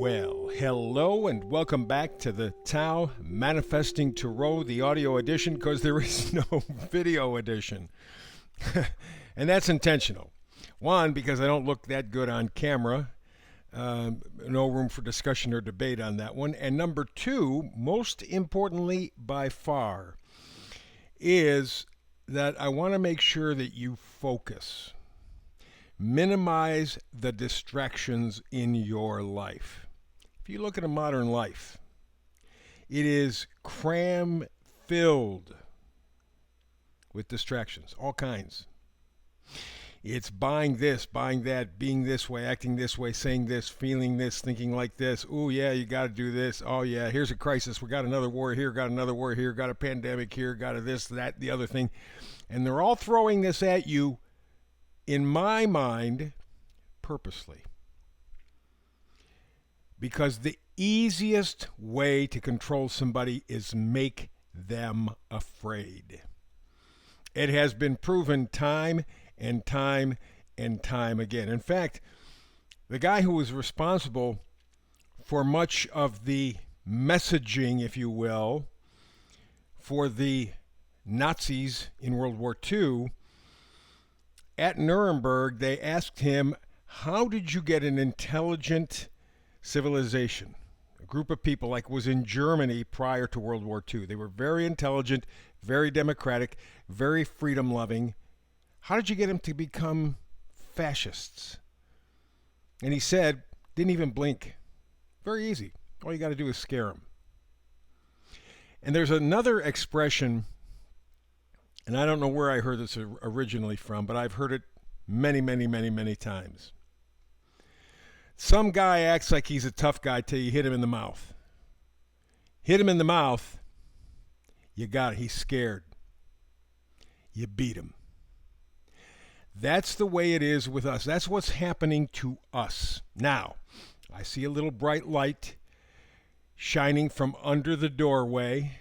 Well, hello and welcome back to the Tao Manifesting Tarot, the audio edition, because there is no video edition. And that's intentional. One, because I don't look that good on camera. No room for discussion or debate on that one. And number two, most importantly by far, is that I want to make sure that you focus. Minimize the distractions in your life. If you look at a modern life, it is cram filled with distractions, all kinds. It's buying this, buying that, being this way, acting this way, saying this, feeling this, thinking like this. Oh, yeah, you got to do this. Oh, yeah, here's a crisis. We got another war here, got another war here, got a pandemic here, got a this, that, the other thing. And they're all throwing this at you, in my mind, purposely. Because the easiest way to control somebody is make them afraid. It has been proven time and time and time again. In fact, the guy who was responsible for much of the messaging, if you will, for the Nazis in World War II, at Nuremberg, they asked him, how did you get an intelligent civilization? A group of people like was in Germany prior to World War II. They were very intelligent, very democratic, very freedom-loving. How did you get them to become fascists? And he said, didn't even blink. Very easy. All you got to do is scare them. And there's another expression, and I don't know where I heard this originally from, but I've heard it many, many, many, many times. Some guy acts like he's a tough guy till you hit him in the mouth. Hit him in the mouth, you got it. He's scared. You beat him. That's the way it is with us. That's what's happening to us. Now, I see a little bright light shining from under the doorway.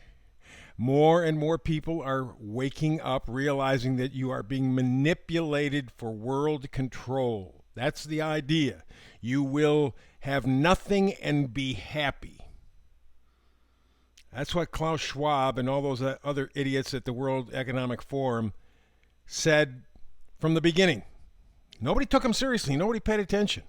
More and more people are waking up, realizing that you are being manipulated for world control. That's the idea. You will have nothing and be happy. That's what Klaus Schwab and all those other idiots at the World Economic Forum said from the beginning. Nobody took them seriously. Nobody paid attention.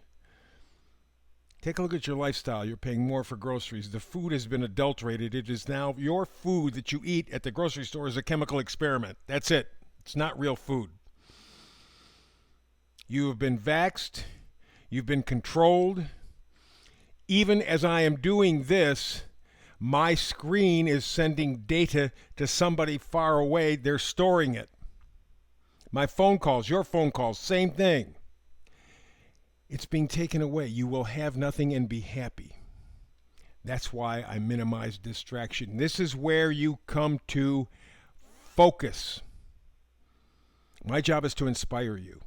Take a look at your lifestyle. You're paying more for groceries. The food has been adulterated. It is now your food that you eat at the grocery store is a chemical experiment. That's it. It's not real food. You have been vaxxed. You've been controlled. Even as I am doing this, my screen is sending data to somebody far away. They're storing it. My phone calls, your phone calls, same thing. It's being taken away. You will have nothing and be happy. That's why I minimize distraction. This is where you come to focus. My job is to inspire you.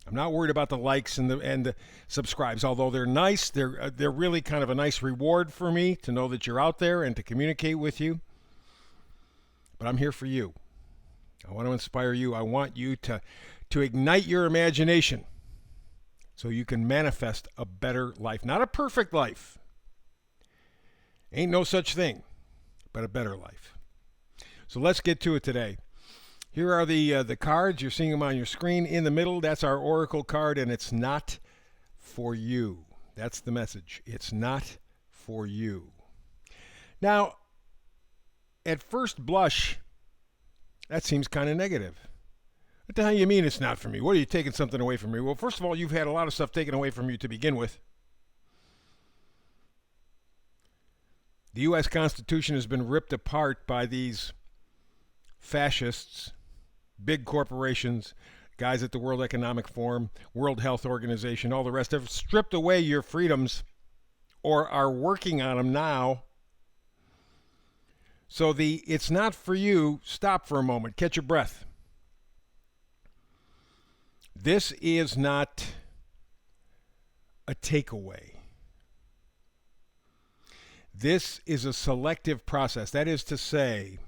I'm not worried about the likes and the subscribes, although they're nice. They're really kind of a nice reward for me to know that you're out there and to communicate with you. But I'm here for you. I want to inspire you. I want you to ignite your imagination so you can manifest a better life. Not a perfect life. Ain't no such thing, but a better life. So let's get to it today. Here are the cards. You're seeing them on your screen. In the middle, that's our Oracle card, and it's not for you. That's the message. It's not for you. Now, at first blush, that seems kind of negative. What the hell you mean it's not for me? What are you taking something away from me? Well, first of all, you've had a lot of stuff taken away from you to begin with. The U.S. Constitution has been ripped apart by these fascists, big corporations, guys at the World Economic Forum, World Health Organization, all the rest have stripped away your freedoms or are working on them now. So it's not for you. Stop for a moment. Catch your breath. This is not a takeaway. This is a selective process. That is to say,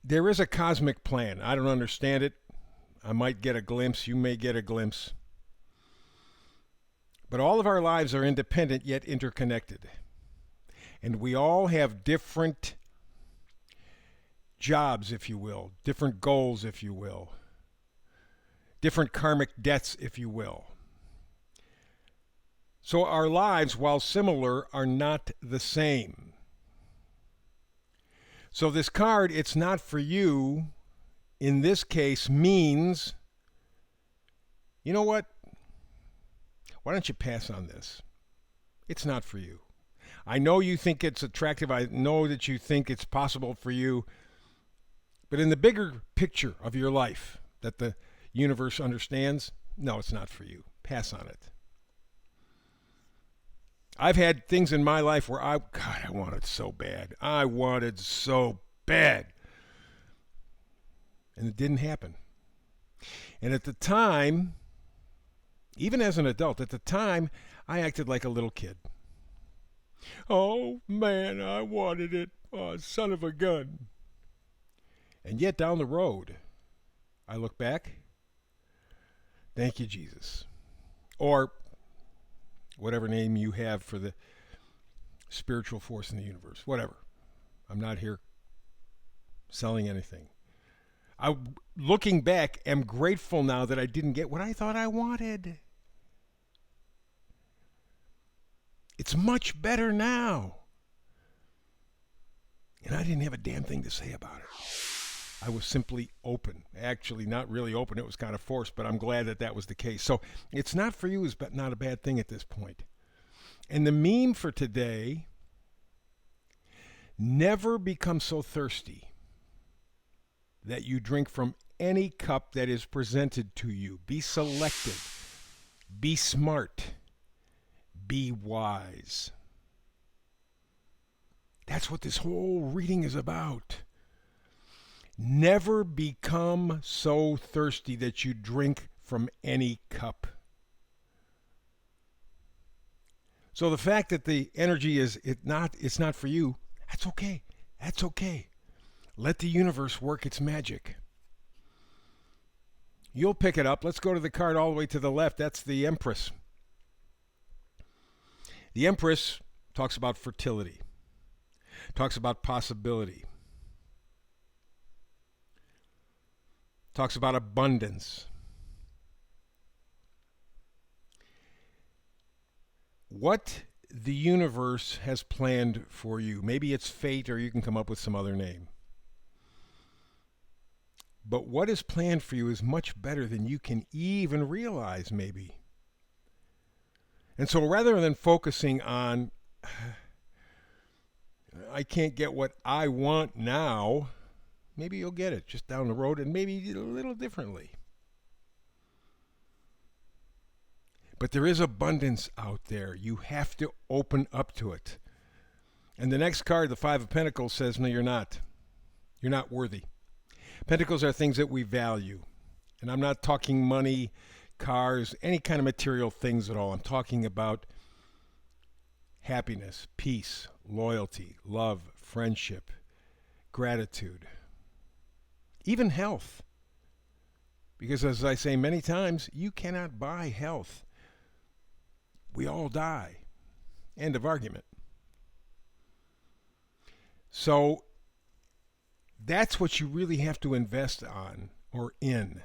there is a cosmic plan. I don't understand it. I might get a glimpse. You may get a glimpse. But all of our lives are independent yet interconnected. And we all have different jobs, if you will, different goals, if you will, different karmic debts, if you will. So our lives, while similar, are not the same. So this card, it's not for you, in this case, means, you know what? Why don't you pass on this? It's not for you. I know you think it's attractive. I know that you think it's possible for you. But in the bigger picture of your life that the universe understands, no, it's not for you. Pass on it. I've had things in my life where I wanted so bad. I wanted so bad. And it didn't happen. And at the time, even as an adult, at the time, I acted like a little kid. Oh, man, I wanted it. Oh, son of a gun. And yet down the road, I look back, thank you, Jesus. Or whatever name you have for the spiritual force in the universe, whatever. I'm not here selling anything. Looking back, am grateful now that I didn't get what I thought I wanted. It's much better now. And I didn't have a damn thing to say about it. I was simply open. Actually, not really open. It was kind of forced, but I'm glad that that was the case. So it's not for you is not a bad thing at this point. And the meme for today, never become so thirsty that you drink from any cup that is presented to you. Be selective. Be smart. Be wise. That's what this whole reading is about. Never become so thirsty that you drink from any cup. So the fact that the energy it's not for you, that's okay. That's okay. Let the universe work its magic. You'll pick it up. Let's go to the card all the way to the left. That's the Empress. The Empress talks about fertility, talks about possibility, talks about abundance. What the universe has planned for you. Maybe it's fate, or you can come up with some other name. But what is planned for you is much better than you can even realize, maybe. And so rather than focusing on, I can't get what I want now, maybe you'll get it just down the road, and maybe a little differently. But there is abundance out there. You have to open up to it. And the next card, the Five of Pentacles, says, no, you're not. You're not worthy. Pentacles are things that we value. And I'm not talking money, cars, any kind of material things at all. I'm talking about happiness, peace, loyalty, love, friendship, gratitude, even health. Because as I say many times, you cannot buy health. We all die. End of argument. So that's what you really have to invest on or in.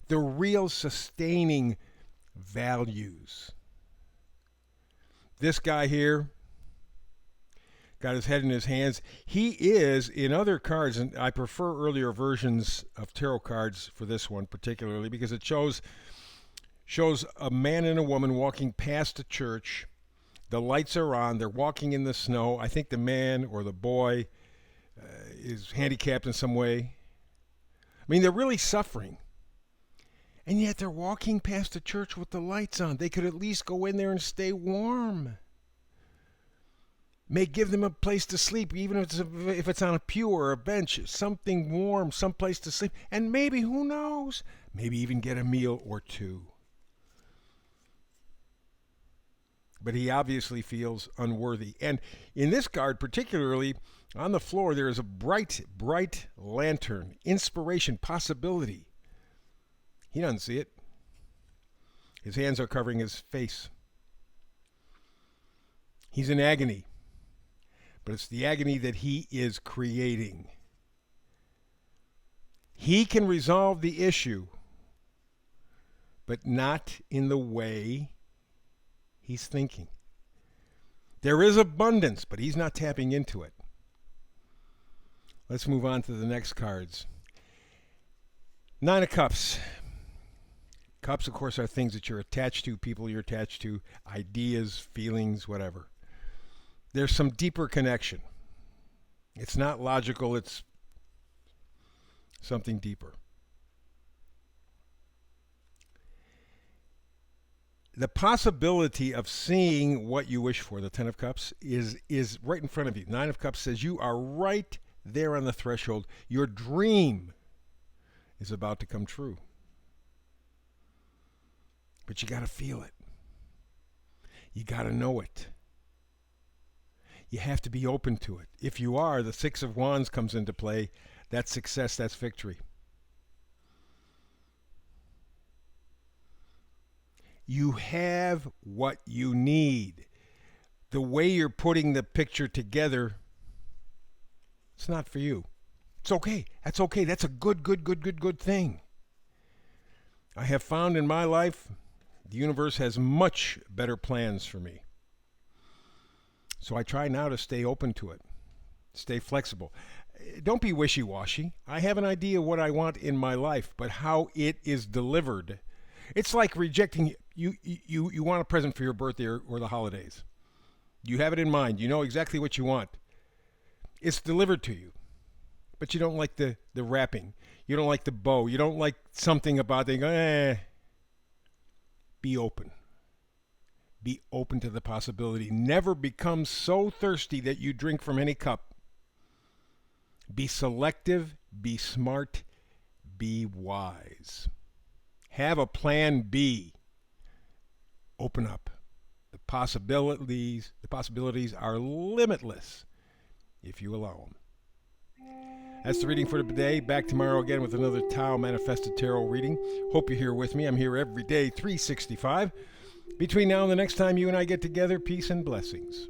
The real sustaining values. This guy here got his head in his hands. He is, in other cards, and I prefer earlier versions of tarot cards for this one particularly because it shows a man and a woman walking past a church. The lights are on. They're walking in the snow. I think the man or the boy is handicapped in some way. I mean, they're really suffering. And yet they're walking past a church with the lights on. They could at least go in there and stay warm. May give them a place to sleep, even if it's on a pew or a bench, something warm, some place to sleep. And maybe, who knows, maybe even get a meal or two. But he obviously feels unworthy. And in this card particularly, on the floor, there is a bright, bright lantern, inspiration, possibility. He doesn't see it. His hands are covering his face. He's in agony, but it's the agony that he is creating. He can resolve the issue, but not in the way he's thinking. There is abundance, but he's not tapping into it. Let's move on to the next cards. Nine of Cups. Cups, of course, are things that you're attached to, people you're attached to, ideas, feelings, whatever. There's some deeper connection. It's not logical, it's something deeper. The possibility of seeing what you wish for, the Ten of Cups, is right in front of you. Nine of Cups says you are right there on the threshold. Your dream is about to come true. But you got to feel it. You got to know it. You have to be open to it. If you are, the Six of Wands comes into play. That's success, that's victory. You have what you need. The way you're putting the picture together, it's not for you. It's okay. That's okay. That's a good thing. I have found in my life the universe has much better plans for me. So I try now to stay open to it. Stay flexible. Don't be wishy-washy. I have an idea what I want in my life, but how it is delivered. It's like rejecting you want a present for your birthday or the holidays. You have it in mind. You know exactly what you want. It's delivered to you. But you don't like the wrapping. You don't like the bow. You don't like something about it. Be open. Be open to the possibility. Never become so thirsty that you drink from any cup. Be selective. Be smart. Be wise. Have a plan B. Open up. The possibilities are limitless if you allow them. That's the reading for today. Back tomorrow again with another Tao Manifested Tarot reading. Hope you're here with me. I'm here every day, 365. Between now and the next time you and I get together, peace and blessings.